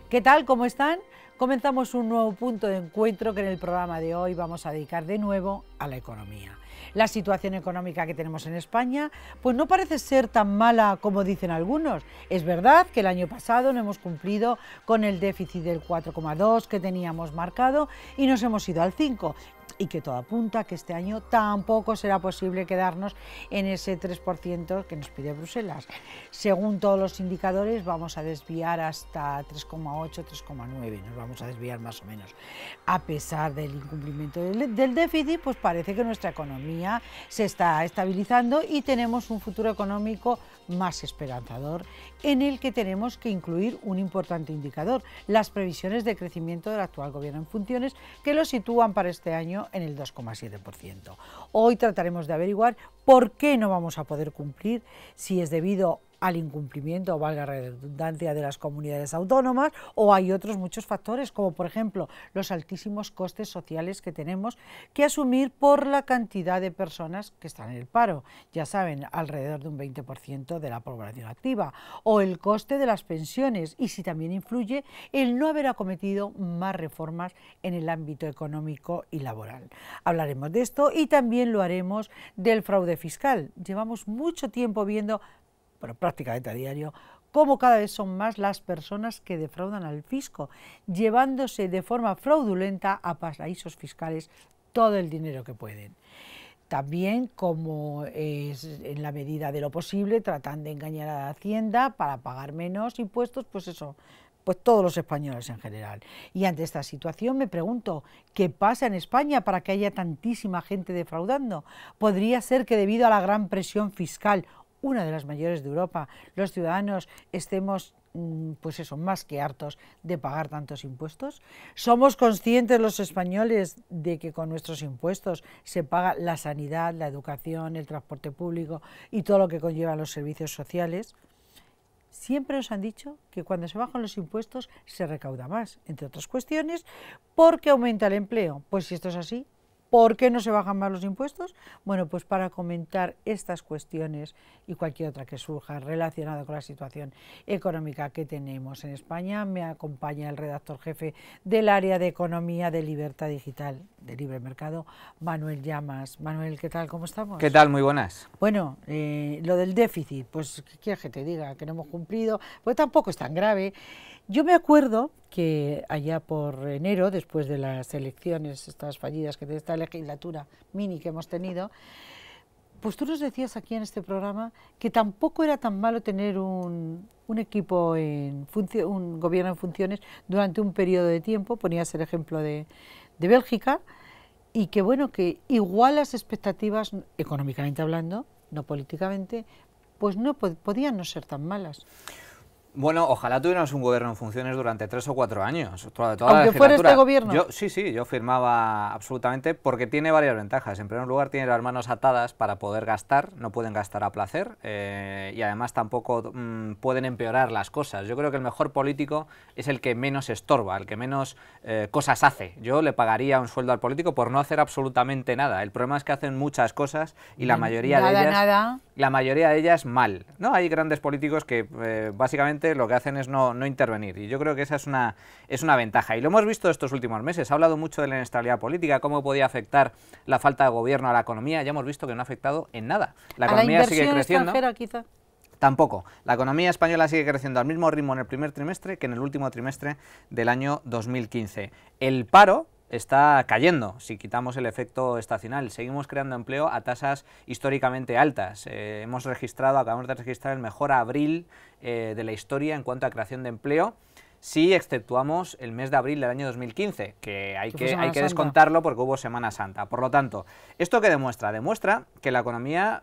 ¿Qué tal? ¿Cómo están? Comenzamos un nuevo punto de encuentro que en el programa de hoy vamos a dedicar de nuevo a la economía. La situación económica que tenemos en España pues no parece ser tan mala como dicen algunos. Es verdad que el año pasado no hemos cumplido con el déficit del 4,2 que teníamos marcado y nos hemos ido al 5. Y que todo apunta a que este año tampoco será posible quedarnos en ese 3% que nos pide Bruselas. Según todos los indicadores vamos a desviar hasta 3,8, 3,9, nos vamos a desviar más o menos. A pesar del incumplimiento del déficit, pues parece que nuestra economía se está estabilizando y tenemos un futuro económico más esperanzador, en el que tenemos que incluir un importante indicador, las previsiones de crecimiento del actual gobierno en funciones, que lo sitúan para este año en el 2,7%. Hoy trataremos de averiguar por qué no vamos a poder cumplir, si es debido al incumplimiento, o valga la redundancia, de las comunidades autónomas, o hay otros muchos factores, como por ejemplo los altísimos costes sociales que tenemos que asumir por la cantidad de personas que están en el paro, ya saben, alrededor de un 20% de la población activa, o el coste de las pensiones, y si también influye el no haber acometido más reformas en el ámbito económico y laboral. Hablaremos de esto y también lo haremos del fraude fiscal. Llevamos mucho tiempo viendo, bueno, prácticamente a diario, cómo cada vez son más las personas que defraudan al fisco, llevándose de forma fraudulenta a paraísos fiscales todo el dinero que pueden. También, como es en la medida de lo posible, tratan de engañar a la Hacienda para pagar menos impuestos, pues eso, pues todos los españoles en general. Y ante esta situación me pregunto, ¿qué pasa en España para que haya tantísima gente defraudando? ¿Podría ser que debido a la gran presión fiscal, una de las mayores de Europa, los ciudadanos estemos pues eso, más que hartos de pagar tantos impuestos? ¿Somos conscientes los españoles de que con nuestros impuestos se paga la sanidad, la educación, el transporte público y todo lo que conlleva los servicios sociales? Siempre nos han dicho que cuando se bajan los impuestos se recauda más, entre otras cuestiones, porque aumenta el empleo. Pues si esto es así, ¿por qué no se bajan más los impuestos? Bueno, pues para comentar estas cuestiones y cualquier otra que surja relacionada con la situación económica que tenemos en España, me acompaña el redactor jefe del área de Economía de Libertad Digital, de Libre Mercado, Manuel Llamas. Manuel, ¿qué tal? ¿Cómo estamos? ¿Qué tal? Muy buenas. Bueno, lo del déficit, pues ¿qué quieres que te diga? Que no hemos cumplido, pues tampoco es tan grave. Yo me acuerdo que allá por enero, después de las elecciones, estas fallidas, que de esta legislatura mini que hemos tenido, pues tú nos decías aquí en este programa que tampoco era tan malo tener un equipo un gobierno en funciones durante un periodo de tiempo, ponías el ejemplo de Bélgica, y que bueno, que igual las expectativas, económicamente hablando, no políticamente, pues no podían no ser tan malas. Bueno, ojalá tuviéramos un gobierno en funciones durante 3 o 4 años. Aunque fuera este gobierno. Sí, yo firmaba absolutamente, porque tiene varias ventajas. En primer lugar, tiene las manos atadas para poder gastar, no pueden gastar a placer, y además tampoco pueden empeorar las cosas. Yo creo que el mejor político es el que menos estorba, el que menos cosas hace. Yo le pagaría un sueldo al político por no hacer absolutamente nada. El problema es que hacen muchas cosas y la mayoría de ellas mal, ¿no? Hay grandes políticos que básicamente lo que hacen es no intervenir, y yo creo que esa es una ventaja, y lo hemos visto estos últimos meses. Se ha hablado mucho de la inestabilidad política, cómo podía afectar la falta de gobierno a la economía. Ya hemos visto que no ha afectado en nada. La economía sigue creciendo. Extranjera, quizá. Tampoco. La economía española sigue creciendo al mismo ritmo en el primer trimestre que en el último trimestre del año 2015. El paro está cayendo, si quitamos el efecto estacional. Seguimos creando empleo a tasas históricamente altas. Acabamos de registrar el mejor abril de la historia en cuanto a creación de empleo, si exceptuamos el mes de abril del año 2015, que hay que descontarlo porque hubo Semana Santa. Por lo tanto, ¿esto qué demuestra? Demuestra que la economía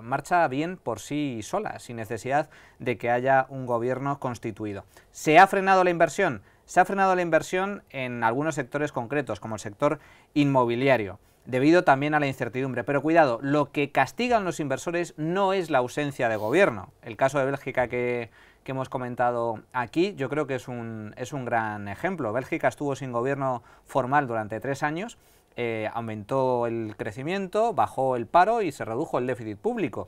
marcha bien por sí sola, sin necesidad de que haya un gobierno constituido. ¿Se ha frenado la inversión? Se ha frenado la inversión en algunos sectores concretos, como el sector inmobiliario, debido también a la incertidumbre. Pero cuidado, lo que castigan los inversores no es la ausencia de gobierno. El caso de Bélgica que hemos comentado aquí, yo creo que es un gran ejemplo. Bélgica estuvo sin gobierno formal durante 3 años, aumentó el crecimiento, bajó el paro y se redujo el déficit público.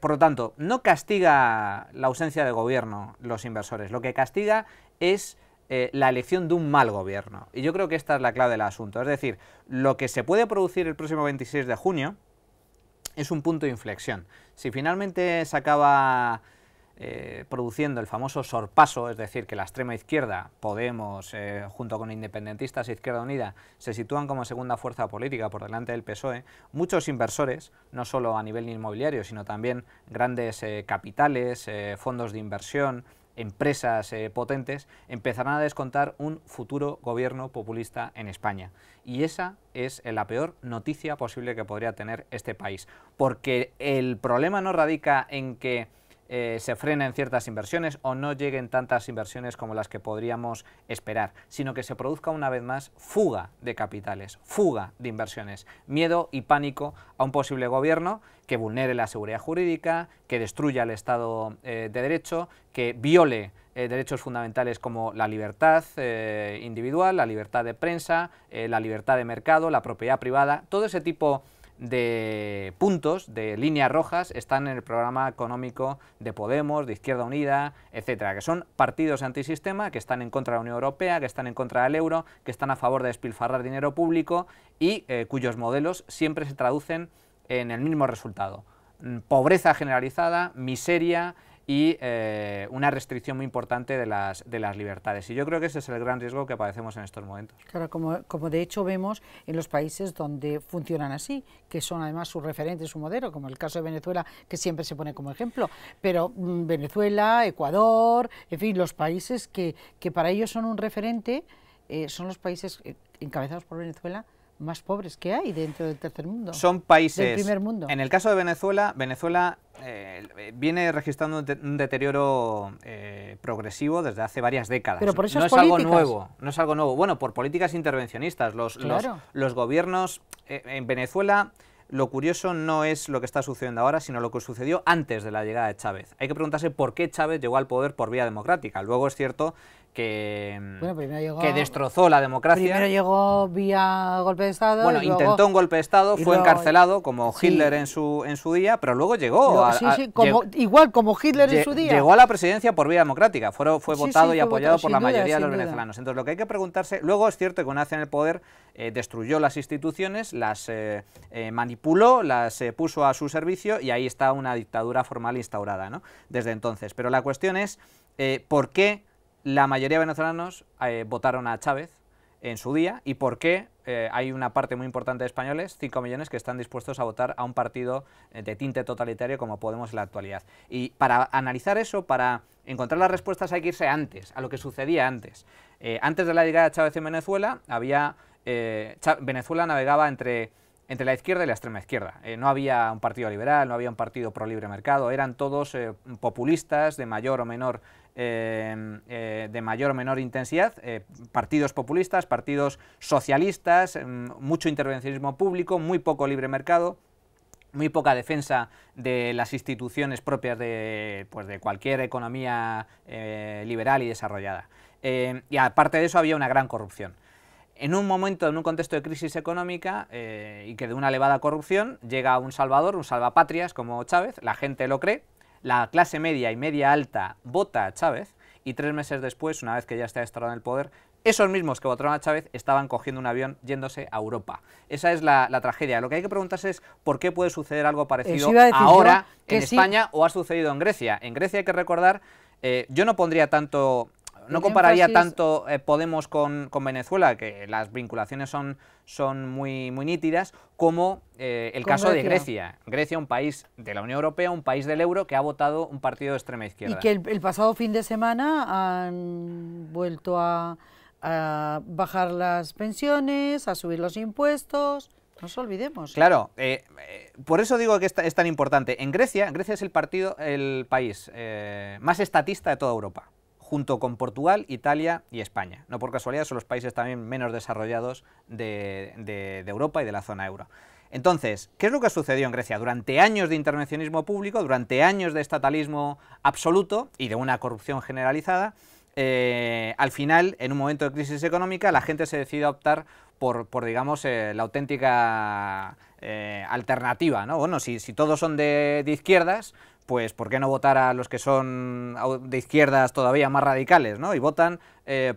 Por lo tanto, no castiga la ausencia de gobierno los inversores, lo que castiga es la elección de un mal gobierno. Y yo creo que esta es la clave del asunto. Es decir, lo que se puede producir el próximo 26 de junio es un punto de inflexión. Si finalmente se acaba produciendo el famoso sorpaso, es decir, que la extrema izquierda, Podemos, junto con independentistas e Izquierda Unida, se sitúan como segunda fuerza política por delante del PSOE, muchos inversores, no solo a nivel inmobiliario, sino también grandes capitales, fondos de inversión, empresas potentes, empezarán a descontar un futuro gobierno populista en España. Y esa es la peor noticia posible que podría tener este país, porque el problema no radica en que se frenen ciertas inversiones o no lleguen tantas inversiones como las que podríamos esperar, sino que se produzca una vez más fuga de capitales, fuga de inversiones, miedo y pánico a un posible gobierno que vulnere la seguridad jurídica, que destruya el Estado de Derecho, que viole derechos fundamentales como la libertad individual, la libertad de prensa, la libertad de mercado, la propiedad privada, todo ese tipo de puntos, de líneas rojas, están en el programa económico de Podemos, de Izquierda Unida, etcétera, que son partidos antisistema, que están en contra de la Unión Europea, que están en contra del euro, que están a favor de despilfarrar dinero público y cuyos modelos siempre se traducen en el mismo resultado: pobreza generalizada, miseria y una restricción muy importante de las libertades. Y yo creo que ese es el gran riesgo que padecemos en estos momentos. Claro, como de hecho vemos en los países donde funcionan así, que son además sus referentes, su modelo, como el caso de Venezuela, que siempre se pone como ejemplo, pero Venezuela, Ecuador, en fin, los países que para ellos son un referente, son los países encabezados por Venezuela más pobres que hay dentro del tercer mundo. Son países, del primer mundo. En el caso de Venezuela, viene registrando un deterioro progresivo desde hace varias décadas. Pero por esas no es políticas. algo nuevo, no es algo nuevo. Bueno, por políticas intervencionistas. Los gobiernos en Venezuela, lo curioso no es lo que está sucediendo ahora, sino lo que sucedió antes de la llegada de Chávez. Hay que preguntarse por qué Chávez llegó al poder por vía democrática. Luego es cierto que destrozó la democracia. Primero llegó vía golpe de Estado. Bueno, intentó un golpe de Estado, fue encarcelado como Hitler en su día, pero luego llegó igual como Hitler en su día. Llegó a la presidencia por vía democrática, fue votado y apoyado por la mayoría de los venezolanos. Entonces lo que hay que preguntarse, luego es cierto que una vez en el poder destruyó las instituciones, las manipuló, las puso a su servicio y ahí está una dictadura formal instaurada, ¿no?, desde entonces. Pero la cuestión es ¿por qué la mayoría de venezolanos votaron a Chávez en su día y por qué hay una parte muy importante de españoles, 5 millones, que están dispuestos a votar a un partido de tinte totalitario como Podemos en la actualidad? Y para analizar eso, para encontrar las respuestas, hay que irse antes, a lo que sucedía antes. Antes de la llegada de Chávez en Venezuela, Venezuela navegaba entre la izquierda y la extrema izquierda. No había un partido liberal, no había un partido pro libre mercado, eran todos populistas de mayor o menor intensidad, partidos populistas, partidos socialistas, mucho intervencionismo público, muy poco libre mercado, muy poca defensa de las instituciones propias de cualquier economía liberal y desarrollada. Y aparte de eso había una gran corrupción. En un momento, en un contexto de crisis económica y que de una elevada corrupción, llega un salvador, un salvapatrias como Chávez, la gente lo cree, la clase media y media alta vota a Chávez y 3 meses después, una vez que ya está instaurado en el poder, esos mismos que votaron a Chávez estaban cogiendo un avión yéndose a Europa. Esa es la tragedia. Lo que hay que preguntarse es por qué puede suceder algo parecido ahora en España o ha sucedido en Grecia. En Grecia hay que recordar, yo no pondría tanto... No compararía tanto Podemos con Venezuela, que las vinculaciones son muy nítidas, como el caso de Grecia. Grecia, un país de la Unión Europea, un país del euro, que ha votado un partido de extrema izquierda. Y que el pasado fin de semana han vuelto a bajar las pensiones, a subir los impuestos. No nos olvidemos. Claro, por eso digo que es tan importante. Grecia es el país más estatista de toda Europa, junto con Portugal, Italia y España. No por casualidad, son los países también menos desarrollados de Europa y de la zona euro. Entonces, ¿qué es lo que sucedió en Grecia? Durante años de intervencionismo público, durante años de estatalismo absoluto y de una corrupción generalizada, al final, en un momento de crisis económica, la gente se decide a optar por digamos, la auténtica alternativa, ¿no? Bueno, si todos son de izquierdas, pues ¿por qué no votar a los que son de izquierdas todavía más radicales, ¿no? Y votan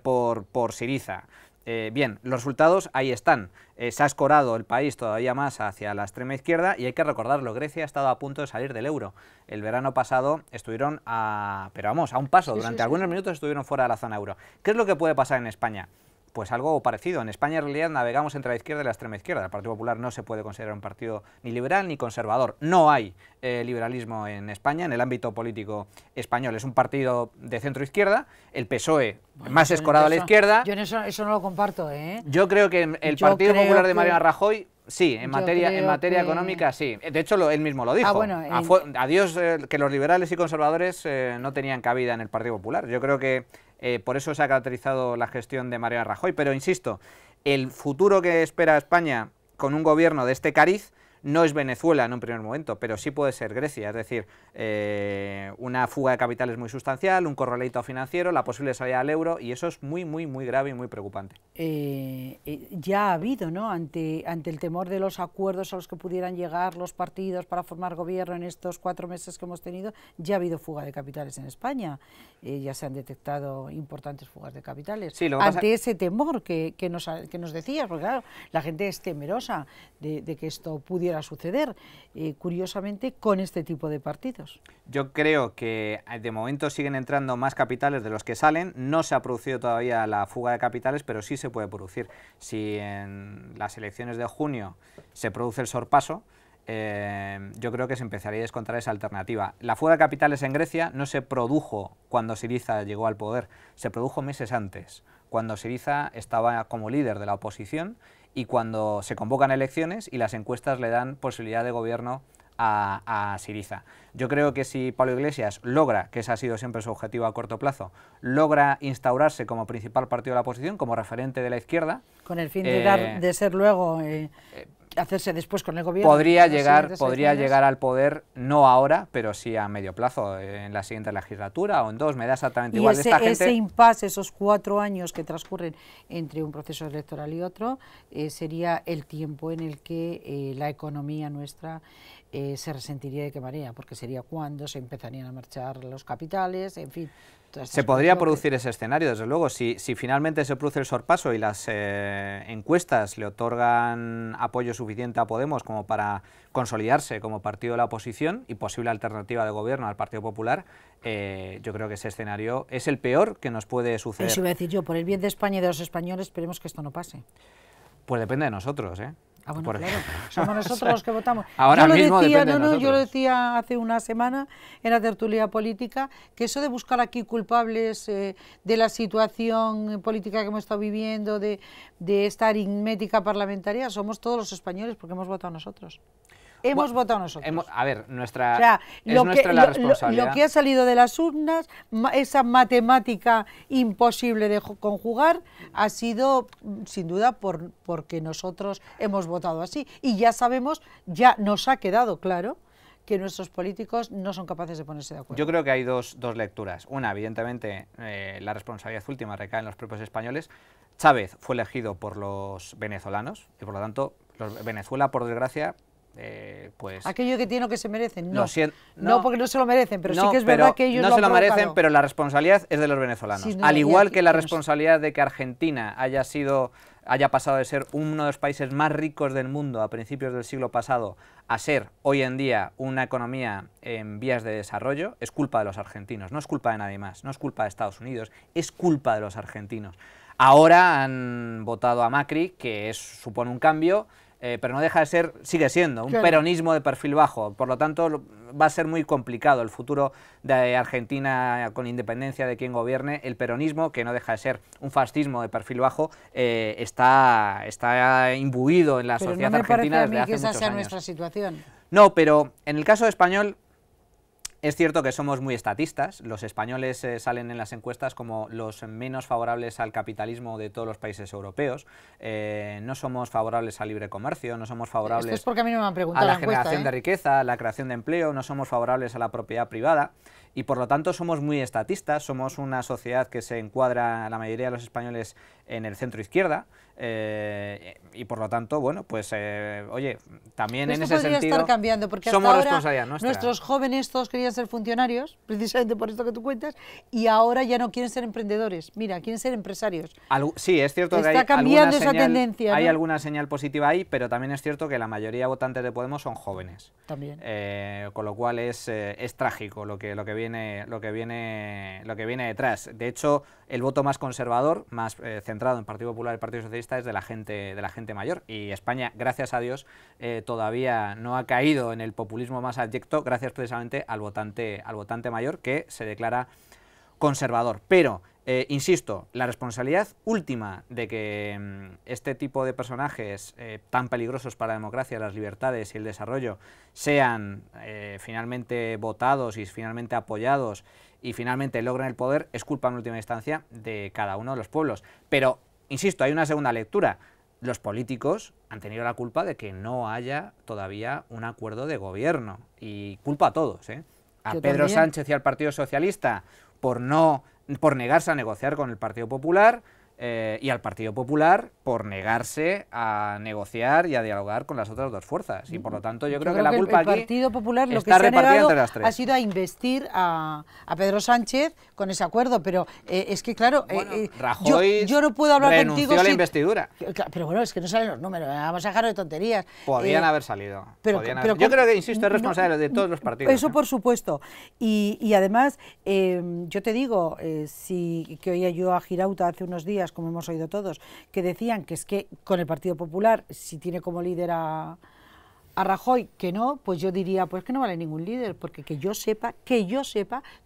por Syriza. Bien, los resultados ahí están. Se ha escorado el país todavía más hacia la extrema izquierda y hay que recordarlo, Grecia ha estado a punto de salir del euro. El verano pasado estuvieron a un paso, durante algunos minutos estuvieron fuera de la zona euro. ¿Qué es lo que puede pasar en España? Pues algo parecido. En España en realidad navegamos entre la izquierda y la extrema izquierda. El Partido Popular no se puede considerar un partido ni liberal ni conservador. No hay liberalismo en España, en el ámbito político español. Es un partido de centro-izquierda, el PSOE más escorado a la izquierda. Yo eso no lo comparto, ¿eh? Yo creo que el Partido Popular de Mariano Rajoy... Sí, en materia económica sí. De hecho, él mismo lo dijo. Adiós, que los liberales y conservadores no tenían cabida en el Partido Popular. Yo creo que por eso se ha caracterizado la gestión de Mariano Rajoy. Pero insisto, el futuro que espera España con un gobierno de este cariz no es Venezuela en un primer momento, pero sí puede ser Grecia, es decir, una fuga de capitales muy sustancial, un corralito financiero, la posible salida al euro, y eso es muy, muy, muy grave y muy preocupante. Ya ha habido, ¿no?, ante el temor de los acuerdos a los que pudieran llegar los partidos para formar gobierno en estos 4 meses que hemos tenido, ya ha habido fuga de capitales en España, ya se han detectado importantes fugas de capitales. Sí, ante ese temor que nos decías, porque claro, la gente es temerosa de que esto pudiera suceder, curiosamente, con este tipo de partidos. Yo creo que de momento siguen entrando más capitales de los que salen. No se ha producido todavía la fuga de capitales, pero sí se puede producir. Si en las elecciones de junio se produce el sorpaso, yo creo que se empezaría a descontar esa alternativa. La fuga de capitales en Grecia no se produjo cuando Syriza llegó al poder, se produjo meses antes, cuando Syriza estaba como líder de la oposición y cuando se convocan elecciones y las encuestas le dan posibilidad de gobierno a Syriza. Yo creo que si Pablo Iglesias logra, que ese ha sido siempre su objetivo a corto plazo, logra instaurarse como principal partido de la oposición, como referente de la izquierda... Con el fin de ser luego... hacerse después con el gobierno. Podría llegar al poder, no ahora, pero sí a medio plazo, en la siguiente legislatura o en 2, me da exactamente igual. Ese impasse, esos 4 años que transcurren entre un proceso electoral y otro, sería el tiempo en el que la economía nuestra se resentiría de qué manera, porque sería cuando se empezarían a marchar los capitales, en fin. Se podría producir ese escenario, desde luego, si finalmente se produce el sorpaso y las encuestas le otorgan apoyo suficiente a Podemos como para consolidarse como partido de la oposición y posible alternativa de gobierno al Partido Popular, yo creo que ese escenario es el peor que nos puede suceder. Eso iba a decir yo, por el bien de España y de los españoles, esperemos que esto no pase. Pues depende de nosotros, ¿eh? Ah, bueno, claro, somos nosotros los que votamos. Ahora mismo depende de nosotros. Yo lo decía hace una semana en la tertulia política, que eso de buscar aquí culpables de la situación política que hemos estado viviendo, de esta aritmética parlamentaria, somos todos los españoles porque hemos votado nosotros. Hemos votado nosotros. A ver, nuestra responsabilidad. Lo que ha salido de las urnas, esa matemática imposible de conjugar, ha sido sin duda porque nosotros hemos votado así. Y ya sabemos, ya nos ha quedado claro que nuestros políticos no son capaces de ponerse de acuerdo. Yo creo que hay dos lecturas. Una, evidentemente, la responsabilidad última recae en los propios españoles. Chávez fue elegido por los venezolanos y por lo tanto Venezuela, por desgracia, pues aquello que tiene o que se merecen, no, porque no se lo merecen, pero sí que es verdad que ellos no se lo merecen, pero la responsabilidad es de los venezolanos, al igual que la responsabilidad de que Argentina haya pasado de ser uno de los países más ricos del mundo a principios del siglo pasado a ser hoy en día una economía en vías de desarrollo, es culpa de los argentinos, no es culpa de nadie más, no es culpa de Estados Unidos, es culpa de los argentinos. Ahora han votado a Macri, que supone un cambio, pero no deja de ser, sigue siendo, un peronismo de perfil bajo. Por lo tanto, va a ser muy complicado el futuro de Argentina con independencia de quién gobierne. El peronismo, que no deja de ser un fascismo de perfil bajo, está imbuido en la sociedad argentina desde hace muchos años. Pero no me parece a mí que esa sea nuestra situación. No, pero en el caso español, es cierto que somos muy estatistas. Los españoles salen en las encuestas como los menos favorables al capitalismo de todos los países europeos. No somos favorables al libre comercio, no somos favorables Esto es porque a mí no me han preguntado a la generación de riqueza, a la creación de empleo, no somos favorables a la propiedad privada. y por lo tanto somos muy estatistas, somos una sociedad que se encuadra, la mayoría de los españoles, en el centro izquierda, y por lo tanto, bueno, pues oye, también en ese podría sentido estar cambiando, porque hasta somos ahora responsabilidad nuestra. Nuestros jóvenes todos querían ser funcionarios, precisamente por esto que tú cuentas, y ahora ya no quieren ser emprendedores, mira, quieren ser empresarios. Sí, es cierto que está cambiando esa tendencia, ¿no? Hay alguna señal positiva ahí, pero también es cierto que la mayoría de votantes de Podemos son jóvenes. También. Con lo cual es trágico lo que viene detrás. De hecho, el voto más conservador, más centrado en Partido Popular y Partido Socialista, es de la gente mayor, y España, gracias a Dios, todavía no ha caído en el populismo más abyecto, gracias precisamente al votante mayor, que se declara conservador. Pero insisto, la responsabilidad última de que este tipo de personajes tan peligrosos para la democracia, las libertades y el desarrollo sean finalmente votados y finalmente apoyados y finalmente logren el poder, es culpa en última instancia de cada uno de los pueblos. Pero, insisto, hay una segunda lectura. Los políticos han tenido la culpa de que no haya todavía un acuerdo de gobierno, y culpa a todos, a Pedro Sánchez y al Partido Socialista por negarse a negociar con el Partido Popular, y al Partido Popular por negarse a negociar y a dialogar con las otras dos fuerzas. Y por lo tanto yo creo que la culpa aquí el Partido Popular lo que está se ha repartida negado entre las tres. ha sido a investir a Pedro Sánchez con ese acuerdo, pero es que claro, bueno, Rajoy yo no puedo hablar renunció contigo a la investidura. Pero bueno, es que no salen los números, vamos a dejar de tonterías. Podían haber salido. Pero yo creo que, insisto, es responsable de todos los partidos. Eso por supuesto. Y además, yo te digo, que oía yo a Girauta hace unos días, como hemos oído todos, que decían que es que con el Partido Popular, si tiene como líder a Rajoy, que no, pues yo diría, pues que no vale ningún líder, porque que yo sepa,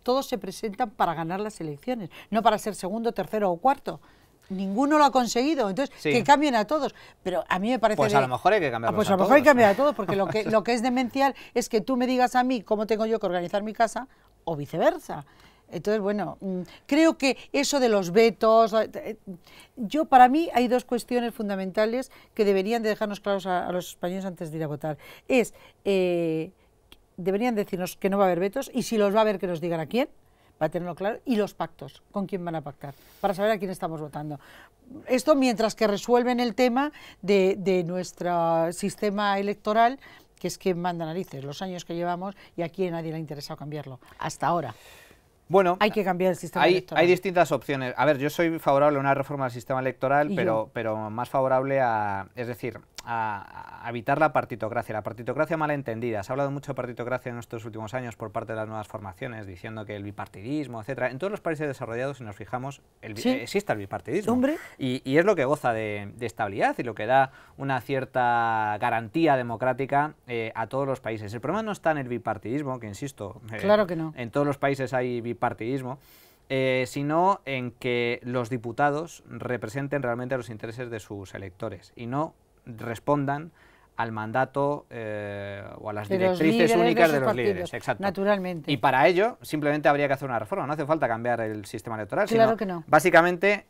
todos se presentan para ganar las elecciones, no para ser segundo, tercero o cuarto. Ninguno lo ha conseguido, entonces sí, que cambien a todos. Pero a mí me parece... Pues a lo mejor hay que cambiarlos pues a lo mejor hay que cambiar a todos, porque lo que es demencial es que tú me digas a mí cómo tengo yo que organizar mi casa, o viceversa. Entonces, bueno, creo que eso de los vetos, para mí hay dos cuestiones fundamentales que deberían de dejarnos claros a los españoles antes de ir a votar. Deberían decirnos que no va a haber vetos, y si los va a haber, que nos digan a quién, para tenerlo claro, y los pactos, con quién van a pactar, para saber a quién estamos votando. Esto mientras que resuelven el tema de nuestro sistema electoral, que es que manda narices, los años que llevamos, y aquí a nadie le ha interesado cambiarlo, hasta ahora. Bueno, hay que cambiar el sistema electoral. Hay distintas opciones. A ver, yo soy favorable a una reforma del sistema electoral, pero más favorable a evitar la partitocracia. La partitocracia malentendida. Se ha hablado mucho de partitocracia en estos últimos años por parte de las nuevas formaciones, diciendo que el bipartidismo, etcétera. En todos los países desarrollados, si nos fijamos, existe el bipartidismo. ¿Hombre? Y es lo que goza de estabilidad y lo que da una cierta garantía democrática a todos los países. El problema no está en el bipartidismo, que insisto, claro que no. En todos los países hay bipartidismo, sino en que los diputados representen realmente los intereses de sus electores y no respondan al mandato o a las directrices únicas de los líderes. Exacto. Naturalmente. Y para ello simplemente habría que hacer una reforma, no hace falta cambiar el sistema electoral. Claro sino que no. Básicamente...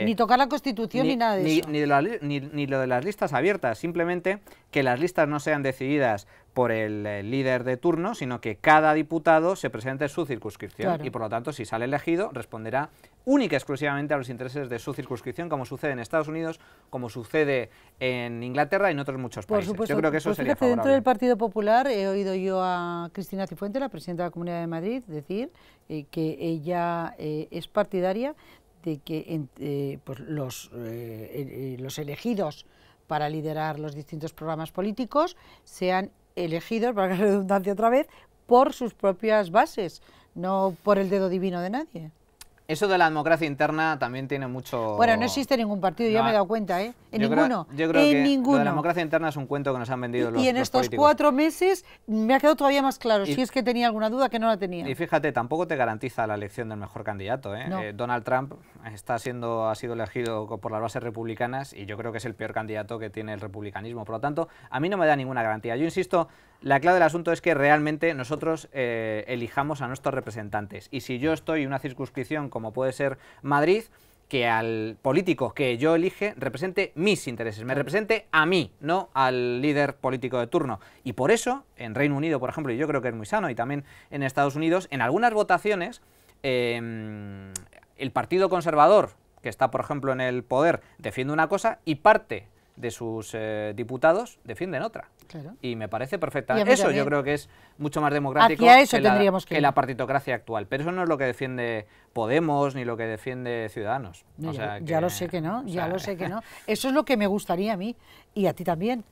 ni tocar la Constitución ni nada de eso. Ni lo de las listas abiertas, simplemente que las listas no sean decididas por el líder de turno, sino que cada diputado se presente en su circunscripción, claro. Y por lo tanto, si sale elegido, responderá única y exclusivamente a los intereses de su circunscripción, como sucede en Estados Unidos, como sucede en Inglaterra y en otros muchos países. Por supuesto. Yo creo que eso sería favorable. Dentro del Partido Popular he oído yo a Cristina Cifuentes, la presidenta de la Comunidad de Madrid, decir que ella es partidaria de que pues los elegidos para liderar los distintos programas políticos sean elegidos, para la redundancia otra vez, por sus propias bases, no por el dedo divino de nadie. Eso de la democracia interna también tiene mucho... Bueno, no existe ningún partido, ya me he dado cuenta, ¿eh? Ninguno. Yo creo que lo de la democracia interna es un cuento que nos han vendido los políticos. Y en estos 4 meses me ha quedado todavía más claro, si es que tenía alguna duda que no la tenía. Y fíjate, tampoco te garantiza la elección del mejor candidato, ¿eh? No. Donald Trump ha sido elegido por las bases republicanas y yo creo que es el peor candidato que tiene el republicanismo. Por lo tanto, a mí no me da ninguna garantía. Yo insisto, la clave del asunto es que realmente nosotros elijamos a nuestros representantes. Y si yo estoy en una circunscripción como puede ser Madrid, que al político que yo elige represente mis intereses, me represente a mí, no al líder político de turno. Y por eso, en Reino Unido, por ejemplo, y yo creo que es muy sano, y también en Estados Unidos, en algunas votaciones, el Partido Conservador, que está, por ejemplo, en el poder, defiende una cosa y parte de sus diputados defienden otra. Claro. Y me parece perfectamente. Eso también. Yo creo que es mucho más democrático que la partitocracia actual. Pero eso no es lo que defiende Podemos ni lo que defiende Ciudadanos. No, o sea ya lo sé que no, ya lo sé que no. Eso es lo que me gustaría a mí y a ti también.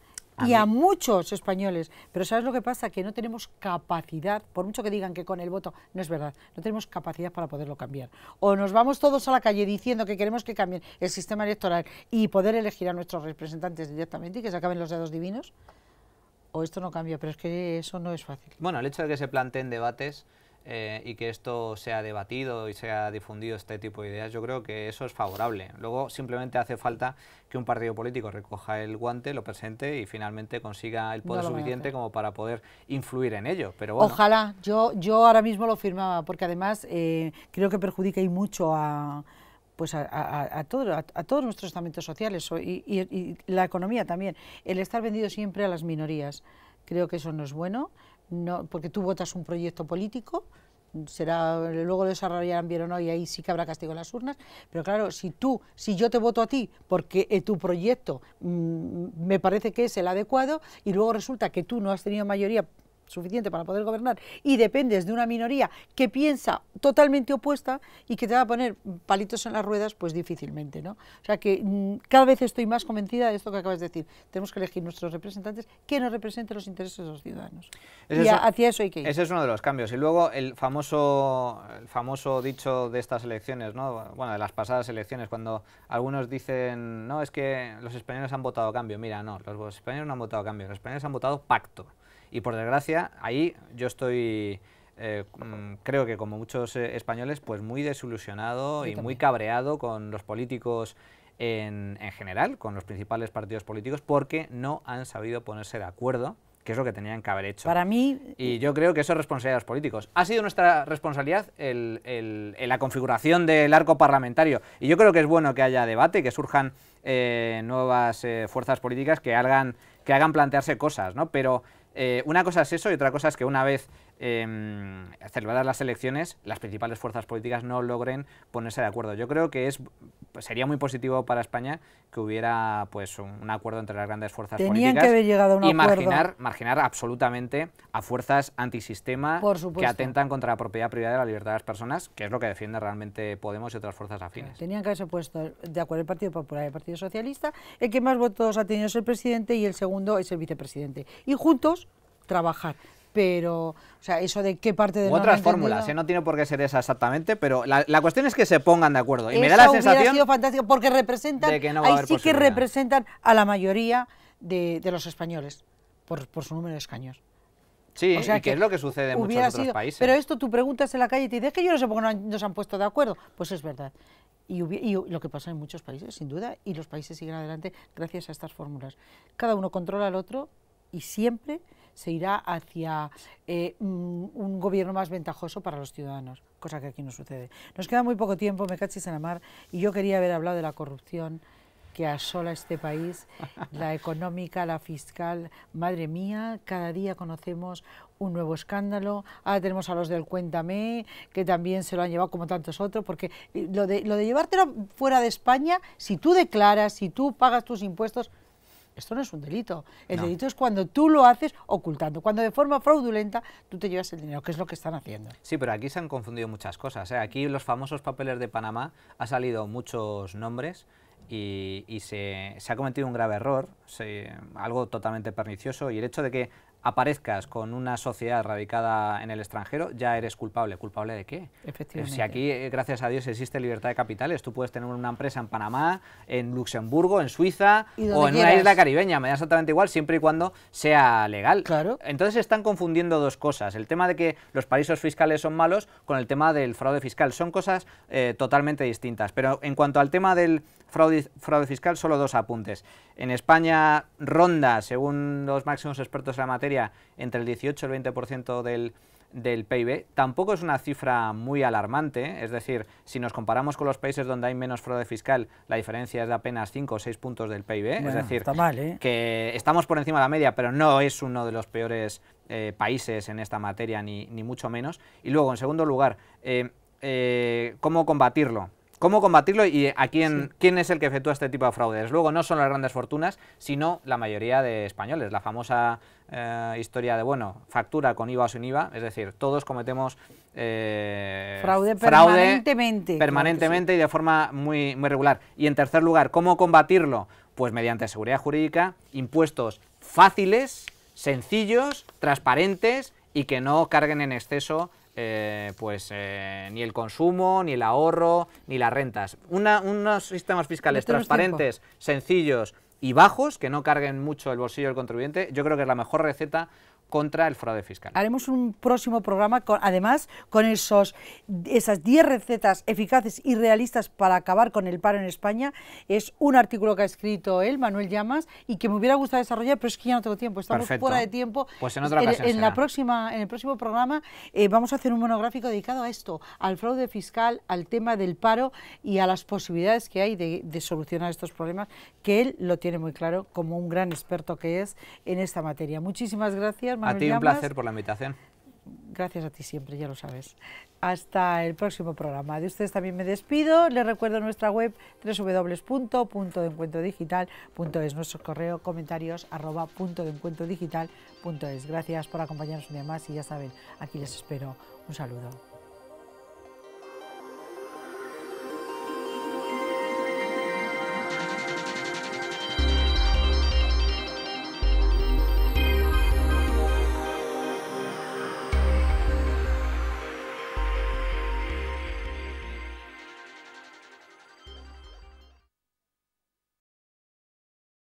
Y a muchos españoles. Pero ¿sabes lo que pasa? Que no tenemos capacidad, por mucho que digan que con el voto, no es verdad, no tenemos capacidad para poderlo cambiar. O nos vamos todos a la calle diciendo que queremos que cambien el sistema electoral y poder elegir a nuestros representantes directamente y que se acaben los dedos divinos, o esto no cambia, pero es que eso no es fácil. Bueno, el hecho de que se planteen debates y que esto sea debatido y sea difundido este tipo de ideas, yo creo que eso es favorable. Luego simplemente hace falta que un partido político recoja el guante, lo presente y finalmente consiga el poder suficiente como para poder influir en ello. Pero bueno. Ojalá, yo ahora mismo lo firmaba, porque además creo que perjudica y mucho a todos nuestros estamentos sociales y la economía también. El estar vendido siempre a las minorías, creo que eso no es bueno. No, porque tú votas un proyecto político, luego lo desarrollarán bien o no y ahí sí que habrá castigo en las urnas, pero claro, si yo te voto a ti porque tu proyecto me parece que es el adecuado y luego resulta que tú no has tenido mayoría suficiente para poder gobernar y dependes de una minoría que piensa totalmente opuesta y que te va a poner palitos en las ruedas, pues difícilmente, ¿no? O sea que cada vez estoy más convencida de esto que acabas de decir. Tenemos que elegir nuestros representantes que nos representen los intereses de los ciudadanos. Hacia eso hay que ir. Ese es uno de los cambios. Y luego el famoso dicho de estas elecciones, ¿no? Bueno, de las pasadas elecciones, cuando algunos dicen, no, es que los españoles han votado cambio. Mira, no, los españoles no han votado cambio, los españoles han votado pacto. Y por desgracia, ahí yo estoy, creo que como muchos españoles, pues muy desilusionado y muy cabreado con los políticos en general, con los principales partidos políticos, porque no han sabido ponerse de acuerdo, que es lo que tenían que haber hecho. Para mí... Y yo creo que eso es responsabilidad de los políticos. Ha sido nuestra responsabilidad la configuración del arco parlamentario. Y yo creo que es bueno que haya debate, que surjan nuevas fuerzas políticas que hagan plantearse cosas, ¿no? Pero una cosa es eso y otra cosa es que una vez celebradas las elecciones, las principales fuerzas políticas no logren ponerse de acuerdo. Yo creo que sería muy positivo para España que hubiera pues un acuerdo entre las grandes fuerzas políticas que haber llegado a un y acuerdo. marginar absolutamente a fuerzas antisistema que atentan contra la propiedad privada y la libertad de las personas, que es lo que defiende realmente Podemos y otras fuerzas afines. Tenían que haberse puesto de acuerdo el Partido Popular y el Partido Socialista. El que más votos ha tenido es el presidente y el segundo es el vicepresidente. Y juntos trabajar. Pero, o sea, eso de qué parte de otras fórmulas, no tiene por qué ser esa exactamente, pero la cuestión es que se pongan de acuerdo. Y me da la sensación hubiera sido fantástico porque representan, de que no va a haber que representan a la mayoría de los españoles por su número de escaños. Sí, o sea, y que es lo que sucede en muchos otros países. Pero esto tú preguntas en la calle y te dices, es que yo no sé por qué no se han puesto de acuerdo. Pues es verdad. Y lo que pasa en muchos países, sin duda, y los países siguen adelante gracias a estas fórmulas. Cada uno controla al otro y siempre se irá hacia un gobierno más ventajoso para los ciudadanos, cosa que aquí no sucede. Nos queda muy poco tiempo, me cachis en la mar, y yo quería haber hablado de la corrupción que asola este país, la económica, la fiscal. Madre mía, cada día conocemos un nuevo escándalo. Ahora tenemos a los del Cuéntame, que también se lo han llevado como tantos otros, porque lo de llevártelo fuera de España, si tú declaras, si tú pagas tus impuestos, esto no es un delito. El delito es cuando tú lo haces ocultando, cuando de forma fraudulenta tú te llevas el dinero, que es lo que están haciendo. Sí, pero aquí se han confundido muchas cosas. Aquí los famosos papeles de Panamá ha salido muchos nombres y se ha cometido un grave error, algo totalmente pernicioso, y el hecho de que aparezcas con una sociedad radicada en el extranjero, ya eres culpable. ¿Culpable de qué? Efectivamente. Si aquí, gracias a Dios, existe libertad de capitales, tú puedes tener una empresa en Panamá, en Luxemburgo, en Suiza o en una isla caribeña, me da exactamente igual, siempre y cuando sea legal. Claro. Entonces están confundiendo dos cosas, el tema de que los paraísos fiscales son malos con el tema del fraude fiscal. Son cosas totalmente distintas, pero en cuanto al tema del fraude fiscal, solo dos apuntes. En España ronda, según los máximos expertos en la materia, entre el 18 y el 20% del PIB. Tampoco es una cifra muy alarmante, es decir, si nos comparamos con los países donde hay menos fraude fiscal, la diferencia es de apenas 5 o 6 puntos del PIB, Bueno, es decir, está mal, ¿eh? que estamos por encima de la media, pero no es uno de los peores países en esta materia, ni mucho menos. Y luego, en segundo lugar, ¿cómo combatirlo? ¿Cómo combatirlo y a quién es el que efectúa este tipo de fraudes? Luego no son las grandes fortunas, sino la mayoría de españoles. La famosa historia de, bueno, factura con IVA o sin IVA, es decir, todos cometemos fraude permanentemente. Permanentemente, claro, y de forma muy regular. Y en tercer lugar, ¿cómo combatirlo? Pues mediante seguridad jurídica, impuestos fáciles, sencillos, transparentes y que no carguen en exceso ni el consumo, ni el ahorro, ni las rentas. Unos sistemas fiscales transparentes, sencillos y bajos, que no carguen mucho el bolsillo del contribuyente, yo creo que es la mejor receta contra el fraude fiscal. Haremos un próximo programa, además, con esas 10 recetas eficaces y realistas para acabar con el paro en España. Es un artículo que ha escrito él, Manuel Llamas, y que me hubiera gustado desarrollar, pero es que ya no tengo tiempo, estamos fuera de tiempo. Pues en otra ocasión en el próximo programa vamos a hacer un monográfico dedicado a esto, al fraude fiscal, al tema del paro y a las posibilidades que hay de solucionar estos problemas, que él lo tiene muy claro como un gran experto que es en esta materia. Muchísimas gracias, Manuel A ti Llamas. un placer por la invitación. Gracias a ti siempre, ya lo sabes. Hasta el próximo programa. De ustedes también me despido. Les recuerdo nuestra web www.puntodencuentrodigital.es, nuestro correo comentarios @puntodencuentrodigital.es. Gracias por acompañarnos un día más y ya saben, aquí les espero. Un saludo.